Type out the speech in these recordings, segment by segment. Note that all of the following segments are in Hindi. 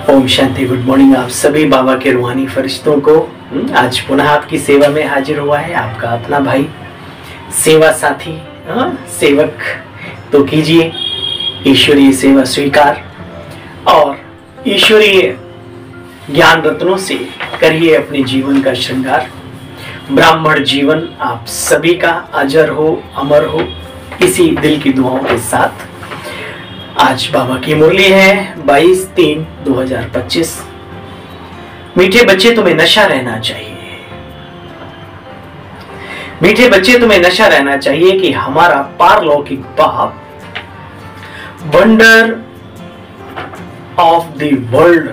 ओम शांति। गुड मॉर्निंग आप सभी बाबा के रूहानी फरिश्तों को। आज पुनः आपकी सेवा में हाजिर हुआ है आपका अपना भाई, सेवा साथी, सेवक। तो कीजिए ईश्वरीय सेवा स्वीकार और ईश्वरीय ज्ञान रत्नों से करिए अपने जीवन का श्रृंगार। ब्राह्मण जीवन आप सभी का अजर हो, अमर हो, इसी दिल की दुआओं के साथ आज बाबा की मुरली है 22/3/2025। मीठे बच्चे तुम्हें नशा रहना चाहिए, मीठे बच्चे तुम्हें नशा रहना चाहिए कि हमारा पारलौकिक बाप वंडर ऑफ द वर्ल्ड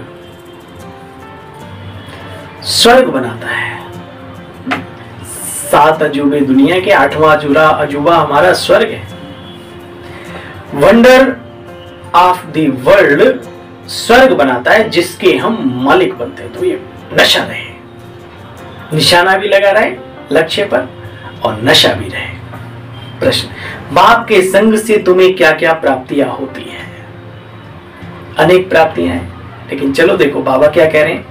स्वर्ग बनाता है। 7 अजूबे दुनिया के 8वां अजूबा हमारा स्वर्ग है। वंडर ऑफ द वर्ल्ड स्वर्ग बनाता है जिसके हम मालिक बनते हैं। तो ये नशा रहे, निशाना भी लगा रहे लक्ष्य पर और नशा भी रहे। प्रश्न, बाप के संग से तुम्हें क्या क्या प्राप्तियां होती हैं? अनेक प्राप्तियां हैं, लेकिन चलो देखो बाबा क्या कह रहे हैं।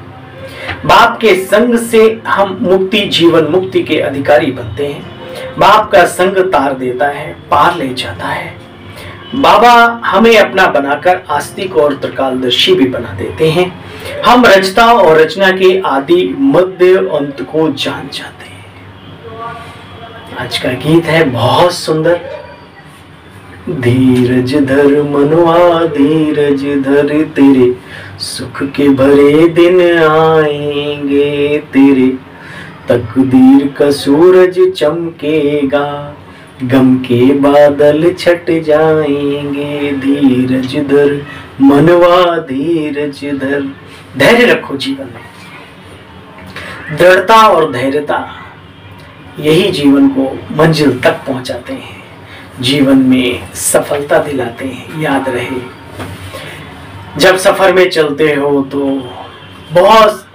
बाप के संग से हम मुक्ति, जीवन मुक्ति के अधिकारी बनते हैं। बाप का संग तार देता है, पार ले जाता है। बाबा हमें अपना बनाकर आस्तिक और त्रिकालदर्शी भी बना देते हैं। हम रचता और रचना के आदि मध्य अंत को जान जाते हैं। आज का गीत है बहुत सुंदर। धीरज धर मनुआ धीरज धर, तेरे सुख के भरे दिन आएंगे, तेरे तकदीर का सूरज चमकेगा, गम के बादल छट जाएंगे। धीरज धर मनवा धीरज धर। धैर्य रखो जीवन में। दृढ़ता और धैर्यता यही जीवन को मंजिल तक पहुंचाते हैं, जीवन में सफलता दिलाते हैं। याद रहे, जब सफर में चलते हो तो बहुत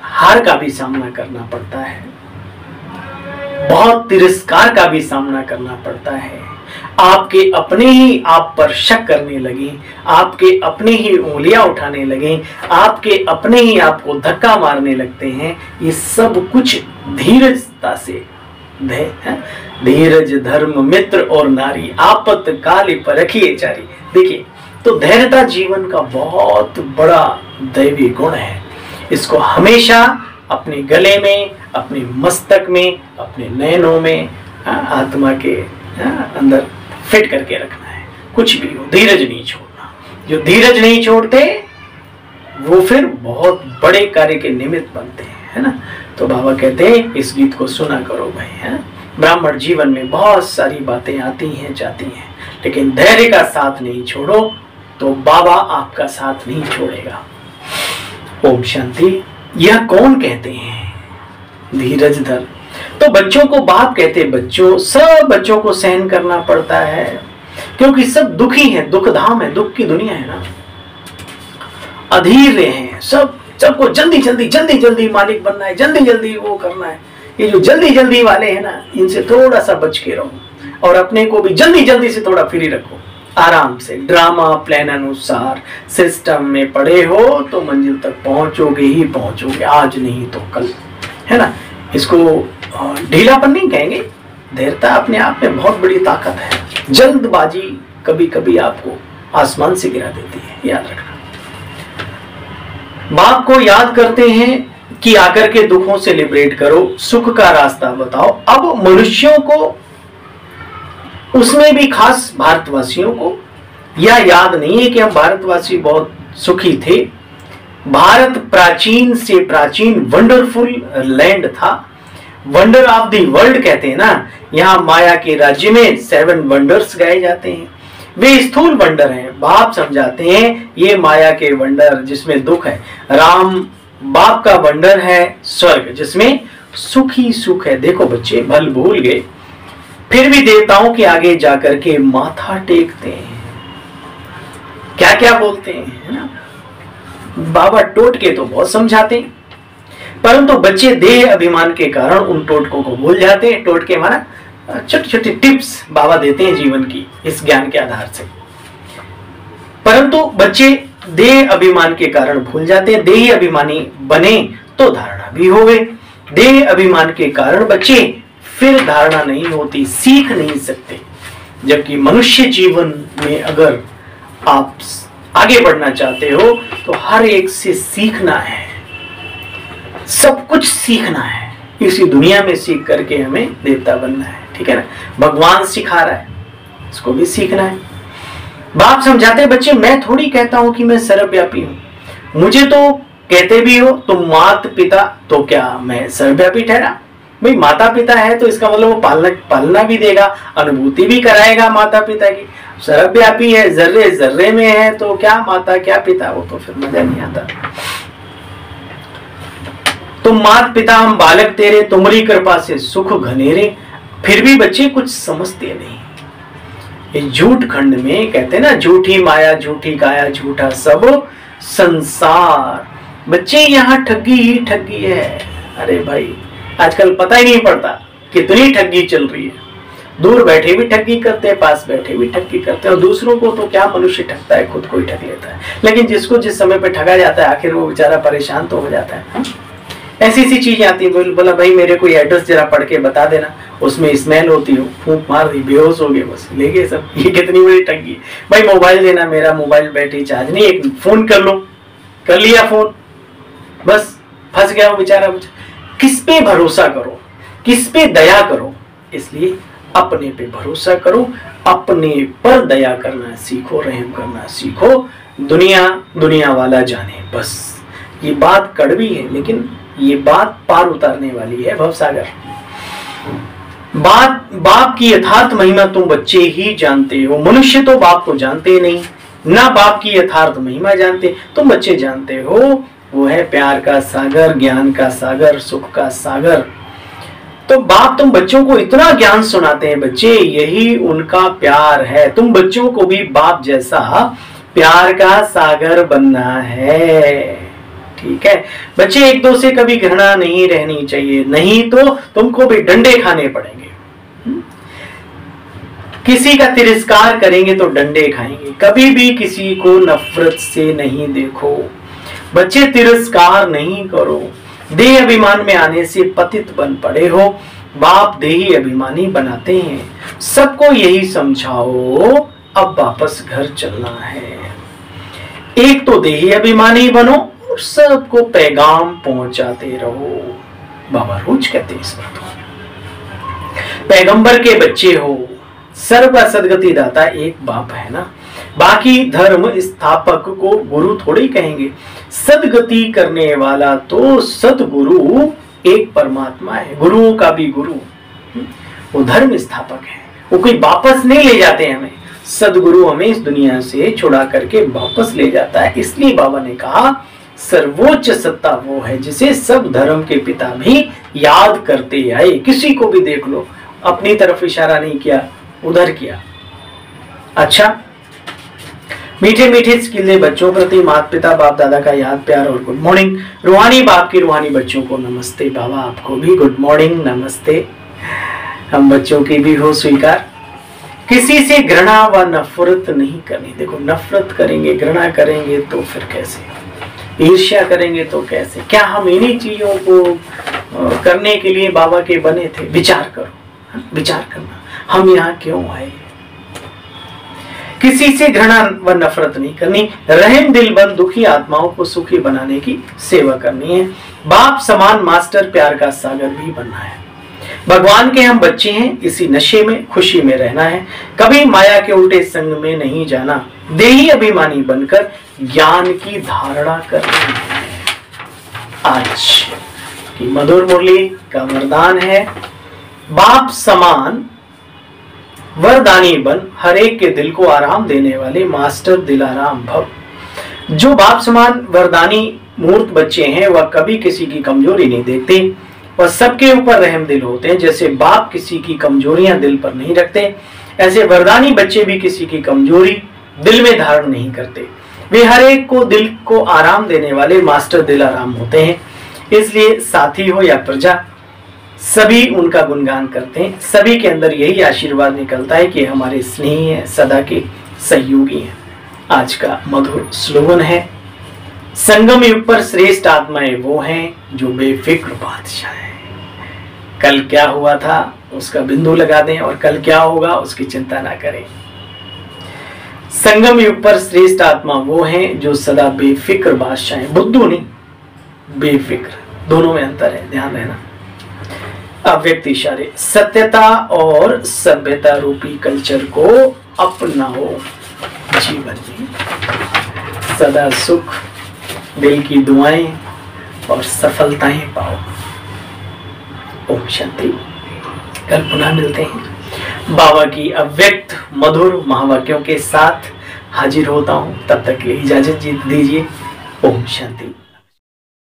हार का भी सामना करना पड़ता है, बहुत तिरस्कार का भी सामना करना पड़ता है। आपके अपने ही आप पर शक करने लगे, आपके अपने ही उंगलियां उठाने लगे, आपके अपने ही आपको धक्का मारने लगते हैं। ये सब कुछ धीरजता से, धीरज धर्म मित्र और नारी, आपत काल पर रखिए जारी। देखिए, तो धैर्यता जीवन का बहुत बड़ा दैवी गुण है। इसको हमेशा अपने गले में, अपने मस्तक में, अपने नयनों में, आत्मा के अंदर फिट करके रखना है। कुछ भी हो, धीरज नहीं छोड़ना। जो धीरज नहीं छोड़ते वो फिर बहुत बड़े कार्य के निमित्त बनते हैं, है ना। तो बाबा कहते हैं इस गीत को सुना करो भाई, है। ब्राह्मण जीवन में बहुत सारी बातें आती हैं जाती हैं, लेकिन धैर्य का साथ नहीं छोड़ो तो बाबा आपका साथ नहीं छोड़ेगा। ओम शांति। यह कौन कहते हैं धीरज धर? तो बच्चों को बाप कहते हैं। बच्चों, सब बच्चों को सहन करना पड़ता है क्योंकि सब दुखी हैं, दुख धाम है, दुख की दुनिया है ना। अधीर हैं, सबको जल्दी जल्दी जल्दी जल्दी मालिक बनना है, जल्दी जल्दी वो करना है। ये जो जल्दी जल्दी वाले हैं ना, इनसे थोड़ा सा बच के रहो और अपने को भी जल्दी जल्दी से थोड़ा फ्री रखो। आराम से ड्रामा प्लान अनुसार सिस्टम में पड़े हो तो मंजिल तक पहुंचोगे ही पहुंचोगे, आज नहीं तो कल, है ना। इसको ढीलापन नहीं कहेंगे, धैर्यता अपने आप में बहुत बड़ी ताकत है। जल्दबाजी कभी कभी आपको आसमान से गिरा देती है, याद रखना। बाप को याद करते हैं कि आकर के दुखों से लिबरेट करो, सुख का रास्ता बताओ। अब मनुष्यों को, उसमें भी खास भारतवासियों को यह याद नहीं है कि हम भारतवासी बहुत सुखी थे। भारत प्राचीन से प्राचीन वंडरफुल लैंड था। वंडर ऑफ द वर्ल्ड कहते हैं ना, यहाँ माया के राज्य में 7 वंडर्स गाए जाते हैं। वे स्थूल वंडर हैं। बाप समझाते हैं ये माया के वंडर जिसमें दुख है। राम बाप का वंडर है स्वर्ग जिसमें सुख ही सुख है। देखो बच्चे, भल भूल गए फिर भी देवताओं के आगे जाकर के माथा टेकते हैं, क्या क्या बोलते हैं, है ना। बाबा टोटके तो बहुत समझाते हैं, परंतु बच्चे देह अभिमान के कारण उन टोटकों को भूल जाते हैं। टोटके माना छोटी छोटी टिप्स बाबा देते हैं जीवन की, इस ज्ञान के आधार से। परंतु बच्चे देह अभिमान के कारण भूल जाते हैं। देही अभिमानी बने तो धारणा भी होवे। देह अभिमान के कारण बच्चे फिर धारणा नहीं होती, सीख नहीं सकते। जबकि मनुष्य जीवन में अगर आप आगे बढ़ना चाहते हो तो हर एक से सीखना है, सब कुछ सीखना है। इसी दुनिया में सीख करके हमें देवता बनना है, ठीक है ना। भगवान सिखा रहा है, इसको भी सीखना है। बाप समझाते बच्चे, मैं थोड़ी कहता हूं कि मैं सर्वव्यापी हूं, मुझे तो कहते भी हो तुम माता पिता, तो क्या मैं सर्वव्यापी ठहरा? भाई माता पिता है तो इसका मतलब वो पालना भी देगा, अनुभूति भी कराएगा माता पिता की। सर्वव्यापी है, जर्रे जर्रे में है, तो क्या माता क्या पिता, वो तो फिर मजा नहीं आता। तुम मात पिता हम बालक तेरे, तुम्हारी कृपा से सुख घनेरे। फिर भी बच्चे कुछ समझते नहीं। ये झूठ खंड में कहते हैं ना, झूठी माया झूठी काया झूठा सब संसार। बच्चे यहाँ ठगी ही ठगी है। अरे भाई आजकल पता ही नहीं पड़ता कितनी ठगी चल रही है। दूर बैठे भी ठगी करते हैं, पास बैठे भी ठगी करते हैं, और दूसरों को तो क्या मनुष्य ठगता है, खुद को ही ठग लेता है। लेकिन जिसको जिस समय पे ठगा जाता है आखिर वो बेचारा परेशान तो हो जाता है। ऐसी सी चीजें आती है। बोला भाई मेरे कोई एड्रेस जरा पढ़ के बता देना, उसमें स्मेल होती हो, फूंक मार दी, बेहोश हो गए, बस ले गए सब। ये कितनी बड़ी ठगी। भाई मोबाइल देना, मेरा मोबाइल बैटरी चार्ज नहीं, एक फोन कर लो, कर लिया फोन, बस फंस गया वो बेचारा। किस पे भरोसा करो, किस पे दया करो? इसलिए अपने पे भरोसा करो, अपने पर दया करना सीखो, रहम करना सीखो। दुनिया वाला जाने बस। ये बात कड़वी है लेकिन ये बात पार उतारने वाली है भवसागर। बाप की यथार्थ महिमा तुम बच्चे ही जानते हो। मनुष्य तो बाप को जानते नहीं, ना बाप की यथार्थ महिमा जानते। तुम बच्चे जानते हो, वो है प्यार का सागर, ज्ञान का सागर, सुख का सागर। तो बाप तुम बच्चों को इतना ज्ञान सुनाते हैं, बच्चे यही उनका प्यार है। तुम बच्चों को भी बाप जैसा प्यार का सागर बनना है, ठीक है। बच्चे एक दो से कभी घृणा नहीं रहनी चाहिए, नहीं तो तुमको भी डंडे खाने पड़ेंगे। किसी का तिरस्कार करेंगे तो डंडे खाएंगे। कभी भी किसी को नफरत से नहीं देखो। बच्चे तिरस्कार नहीं करो। देह अभिमान में आने से पतित बन पड़े हो। बाप देही अभिमानी बनाते हैं। सबको यही समझाओ, अब वापस घर चलना है। एक तो देही अभिमानी बनो और सबको पैगाम पहुंचाते रहो। बाबा रोज कहते हैं इस बात को। पैगंबर के बच्चे हो, सर्व सदगति दाता एक बाप है ना। बाकी धर्म स्थापक को गुरु थोड़ी कहेंगे। सदगति करने वाला तो सदगुरु एक परमात्मा है, गुरुओं का भी गुरु। वो धर्म स्थापक है, वो कोई वापस नहीं ले जाते हमें। सदगुरु हमें इस दुनिया से छुड़ा करके वापस ले जाता है। इसलिए बाबा ने कहा सर्वोच्च सत्ता वो है जिसे सब धर्म के पिता भी याद करते आए। किसी को भी देख लो, अपनी तरफ इशारा नहीं किया, उधर किया। अच्छा, मीठे मीठे स्किले बच्चों प्रति माता पिता बाप दादा का याद प्यार और गुड मॉर्निंग। रूहानी बाप की रूहानी बच्चों को नमस्ते। बाबा आपको भी गुड मॉर्निंग, नमस्ते। हम बच्चों की भी हो स्वीकार। किसी से घृणा व नफरत नहीं करनी। देखो नफरत करेंगे, घृणा करेंगे तो फिर कैसे, ईर्ष्या करेंगे तो कैसे? क्या हम इन्हीं चीजों को करने के लिए बाबा के बने थे? विचार करो, विचार करना हम यहाँ क्यों आए। किसी से घृणा व नफरत नहीं करनी। रहम दिलबंद दुखी आत्माओं को सुखी बनाने की सेवा करनी है। बाप समान मास्टर प्यार का सागर भी बनना है। भगवान के हम बच्चे हैं, इसी नशे में खुशी में रहना है। कभी माया के उल्टे संग में नहीं जाना। देही अभिमानी बनकर ज्ञान की धारणा करनी है। आज की मधुर मुरली का वरदान है, बाप समान वरदानी बन हर एक के दिल को आराम देने वाले मास्टर दिलाराम भव। जो बाप समान वरदानी मूर्त बच्चे हैं वह कभी किसी की कमजोरी नहीं देखते, वह सबके ऊपर रहम दिल होते हैं। जैसे बाप किसी की कमजोरियां दिल पर नहीं रखते, ऐसे वरदानी बच्चे भी किसी की कमजोरी दिल में धारण नहीं करते। वे हर एक को दिल को आराम देने वाले मास्टर दिलाराम होते हैं। इसलिए साथी हो या प्रजा, सभी उनका गुणगान करते हैं। सभी के अंदर यही आशीर्वाद निकलता है कि हमारे स्नेही हैं, सदा के सहयोगी हैं। आज का मधुर स्लोगन है, संगम युग पर श्रेष्ठ आत्माएं वो हैं जो बेफिक्र बादशाह हैं। कल क्या हुआ था उसका बिंदु लगा दें और कल क्या होगा उसकी चिंता ना करें। संगम युग पर श्रेष्ठ आत्मा वो हैं जो सदा बेफिक्र बादशाह हैं, बुद्धू नहीं, बेफिक्र, दोनों में अंतर है, ध्यान रहना। अव्यक्त इशारे, सत्यता और सभ्यता रूपी कल्चर को अपनाओ, जीवन में सदा सुख, दिल की दुआएं और सफलताएं पाओ। ओम शांति। कल पुनः मिलते हैं बाबा की अव्यक्त मधुर महावाक्यों के साथ हाजिर होता हूं। तब तक के लिए इजाजत दीजिए। ओम शांति।